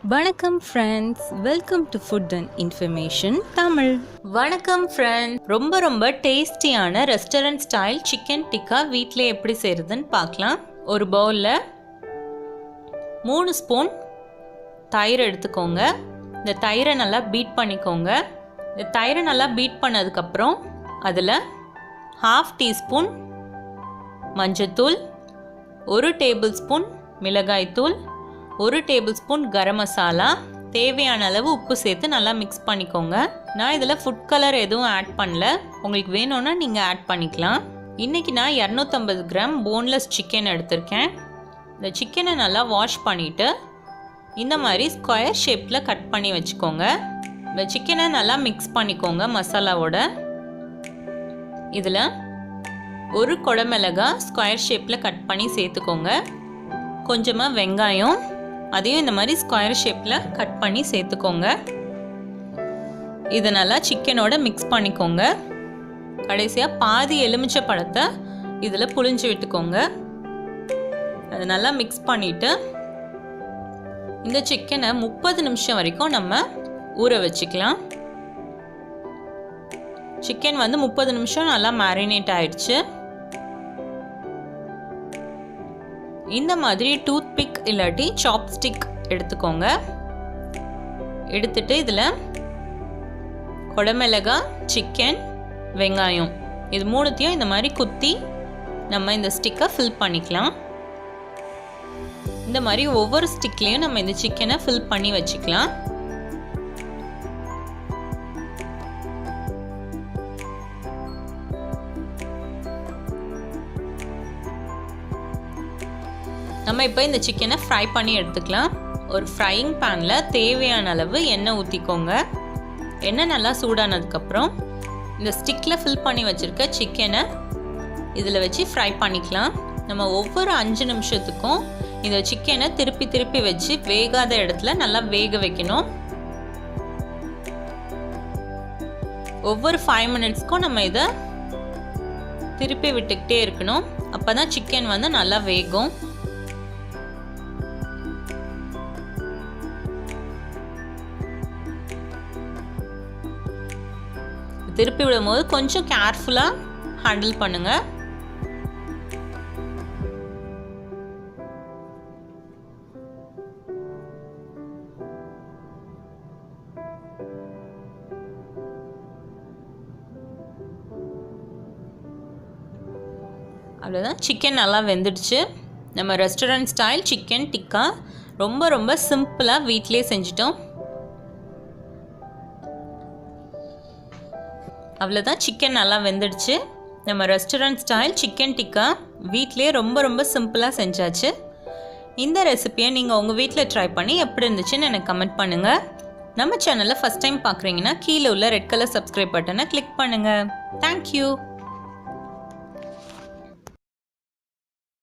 வணக்கம் friends, welcome to food and information Tamil. வணக்கம் friends, ரொம்ப டேஸ்டியான ரெஸ்டாரண்ட் ஸ்டைல் சிக்கன் டிக்கா வீட்டில் எப்படி செய்கிறதுன்னு பார்க்கலாம். ஒரு பவுலில் 3 ஸ்பூன் தயிர் எடுத்துக்கோங்க. இந்த தயிரை நல்லா பீட் பண்ணிக்கோங்க. இந்த தயிரை நல்லா பீட் பண்ணதுக்கப்புறம் அதில் 1/2 டீஸ்பூன் மஞ்சத்தூள், 1 டேபிள் ஸ்பூன் மிளகாய்த்தூள், 1 டேபிள் ஸ்பூன் கரம் மசாலா, தேவையான அளவு உப்பு சேர்த்து நல்லா மிக்ஸ் பண்ணிக்கோங்க. நான் இதில் ஃபுட் கலர் எதுவும் ஆட் பண்ணல, உங்களுக்கு வேணும்னா நீங்கள் ஆட் பண்ணிக்கலாம். இன்றைக்கி நான் 250 கிராம் போன்லெஸ் சிக்கன் எடுத்திருக்கேன். இந்த சிக்கனை நல்லா வாஷ் பண்ணிவிட்டு இந்த மாதிரி ஸ்கொயர் ஷேப்பில் கட் பண்ணி வச்சுக்கோங்க. இந்த சிக்கனை நல்லா மிக்ஸ் பண்ணிக்கோங்க மசாலாவோட. இதில் 1 குடமிளகாய் ஸ்கொயர் ஷேப்பில் கட் பண்ணி சேர்த்துக்கோங்க. கொஞ்சமாக வெங்காயம், அதையும் இந்த மாதிரி ஸ்கொயர் ஷேப்பில் கட் பண்ணி சேர்த்துக்கோங்க. இதை நல்லா சிக்கனோட மிக்ஸ் பண்ணிக்கோங்க. கடைசியாக பாதி எலுமிச்சை பழத்தை இதில் புழிஞ்சு விட்டுக்கோங்க. அதை நல்லா மிக்ஸ் பண்ணிவிட்டு இந்த சிக்கனை 30 நிமிஷம் வரைக்கும் நம்ம ஊற வச்சுக்கலாம். சிக்கன் 30 நிமிஷம் நல்லா மேரினேட் ஆயிடுச்சு. இந்த மாதிரி டூத் பிக் இல்லாட்டி சாப்ஸ்டிக் எடுத்துக்கோங்க. எடுத்துட்டு இதில் குடமிளகாய், சிக்கன், வெங்காயம் இது 3த்தையும் இந்த மாதிரி குத்தி நம்ம இந்த ஸ்டிக்கை ஃபில் பண்ணிக்கலாம். இந்த மாதிரி ஒவ்வொரு ஸ்டிக்லேயும் நம்ம இந்த சிக்கனை ஃபில் பண்ணி வச்சுக்கலாம். நம்ம இப்போ இந்த சிக்கனை ஃப்ரை பண்ணி எடுத்துக்கலாம். ஒரு ஃப்ரையிங் பேனில் தேவையான அளவு எண்ணெய் ஊற்றிக்கோங்க. எண்ணெய் நல்லா சூடானதுக்கப்புறம் இந்த ஸ்டிக்கில் ஃபில் பண்ணி வச்சுருக்க சிக்கனை இதில் வச்சு ஃப்ரை பண்ணிக்கலாம். நம்ம ஒவ்வொரு 5 நிமிஷத்துக்கும் இந்த சிக்கனை திருப்பி வச்சு வேகாத இடத்துல நல்லா வேக வைக்கணும். ஒவ்வொரு 5 மினிட்ஸ்க்கும் நம்ம இதை திருப்பி விட்டுக்கிட்டே இருக்கணும். அப்போ தான் சிக்கன் நல்லா வேகும். திருப்பி விடும்போது கொஞ்சம் கேர்ஃபுல்லாக ஹேண்டில் பண்ணுங்க. அவ்வளோதான், சிக்கன் நல்லா வெந்துடுச்சு. நம்ம ரெஸ்டாரண்ட் ஸ்டைல் சிக்கன் டிக்கா ரொம்ப சிம்பிளாக வீட்டிலே செஞ்சிட்டோம். அவ்வளோதான், சிக்கன் நல்லா வெந்துடுச்சு. நம்ம ரெஸ்டாரண்ட் ஸ்டைல் சிக்கன் டிக்கா வீட்டிலே ரொம்ப சிம்பிளாக செஞ்சாச்சு. இந்த ரெசிபியை நீங்கள் உங்கள் வீட்டில் ட்ரை பண்ணி எப்படி இருந்துச்சுன்னு எனக்கு கமெண்ட் பண்ணுங்கள். நம்ம சேனலில் ஃபஸ்ட் டைம் பார்க்குறீங்கன்னா கீழே உள்ள ரெட் கலர் சப்ஸ்கிரைப் பட்டனை கிளிக் பண்ணுங்கள். தேங்க்யூ.